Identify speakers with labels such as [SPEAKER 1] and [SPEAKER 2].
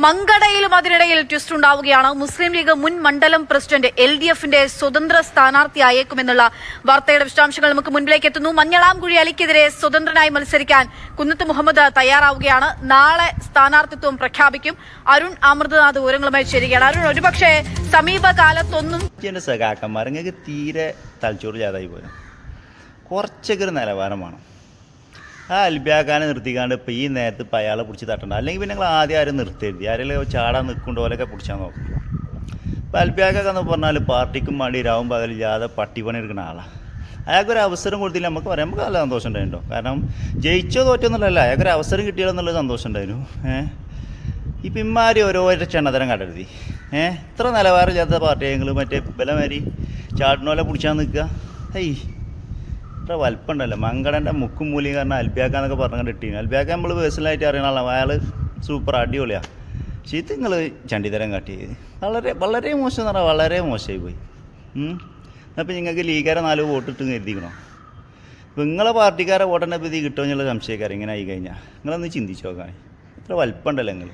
[SPEAKER 1] മങ്കടയിലും അതിനിടയിൽ ട്വിസ്റ്റ് ഉണ്ടാവുകയാണ്. മുസ്ലിം ലീഗ് മുൻ മണ്ഡലം പ്രസിഡന്റ് LDF-ന്റെ സ്വതന്ത്ര സ്ഥാനാർത്ഥിയായേക്കുമെന്നുള്ള വാർത്തയുടെ വിശദാംശങ്ങൾ നമുക്ക് മുൻപിലേക്ക് എത്തുന്നു. മഞ്ഞളാംകുഴി അലിക്കെതിരെ സ്വതന്ത്രനായി മത്സരിക്കാൻ കുന്നത്ത് മുഹമ്മദ് തയ്യാറാവുകയാണ്. നാളെ സ്ഥാനാർത്ഥിത്വം പ്രഖ്യാപിക്കും. അരുൺ അമൃതനാഥ് വിവരങ്ങളുമായി ചേരുകയാണ്. അരുൺ, ഒരുപക്ഷെ സമീപകാലത്തൊന്നും
[SPEAKER 2] സഖാക്കന്മാർക്ക് തീരെ തലച്ചോറ് ജാതായി പോയി. കുറച്ചൊക്കെ ഒരു നിലവാരമാണ്. ആ അൽബിയാക്കാനെ നിർത്തിക്കാണ്ട് ഇപ്പോൾ ഈ നേരത്ത് ഇപ്പോൾ അയാളെ പിടിച്ച് തട്ടണ്ട. അല്ലെങ്കിൽ പിന്നെ നിങ്ങൾ ആദ്യം ആരും നിർത്തരുത്. ആരെങ്കിലും ചാടാൻ നിൽക്കുന്നുണ്ട് പോലെയൊക്കെ പിടിച്ചാൽ നോക്കും. ഇപ്പോൾ അൽബിയാക്കൊക്കെ എന്ന് പറഞ്ഞാൽ പാർട്ടിക്കും വേണ്ടി രാവും പകലില്ലാതെ പട്ടിപ്പണി എടുക്കുന്ന ആളാണ്. അയാൾക്കൊരു അവസരം കൊടുത്തില്ല നമുക്ക് പറയാം. നമുക്ക് നല്ല സന്തോഷം ഉണ്ടായിരുന്നു. കാരണം ജയിച്ചോ തോറ്റോന്നുള്ളതല്ല, അയാൾക്കൊരു അവസരം കിട്ടിയാലെന്നുള്ള സന്തോഷം ഉണ്ടായിരുന്നു. ഇപ്പം ഇമ്മാരി ഓരോരോ ചെണ്ണതരം കടരുതി. ഇത്ര നിലവാരമില്ലാത്ത പാർട്ടിയെങ്കിലും മറ്റേ ബലമാരി ചാടിനോലെ പിടിച്ചാൽ നിൽക്കുക. ഇത്ര വലിപ്പമുണ്ടല്ലോ. മങ്കടൻ്റെ മുക്കും മൂലിയും കാരണം അൽബിയാക്കാന്നൊക്കെ പറഞ്ഞുകൊണ്ട് ഇട്ടീന്. അൽബിയാക്ക നമ്മൾ പേഴ്സണലായിട്ട് അറിയണ ആളാണ്. അയാൾ സൂപ്പർ അടിപൊളിയാണ്. പക്ഷേ ഇത് നിങ്ങൾ ചണ്ടിത്തരം കാട്ടിയത് വളരെ മോശം എന്ന് പറഞ്ഞാൽ വളരെ മോശമായി പോയി. അപ്പം നിങ്ങൾക്ക് ലീഗാരെ 4 വോട്ട് ഇട്ട് കരുതിക്കണോ? ഇപ്പം നിങ്ങളെ പാർട്ടിക്കാരെ വോട്ടെന്നെ പറ്റി കിട്ടുമോ എന്നുള്ള സംശയക്കാരം ഇങ്ങനെ ആയി കഴിഞ്ഞാൽ നിങ്ങളൊന്ന് ചിന്തിച്ച് നോക്കാൻ. ഇത്ര വലിപ്പമുണ്ടല്ലോ നിങ്ങൾ.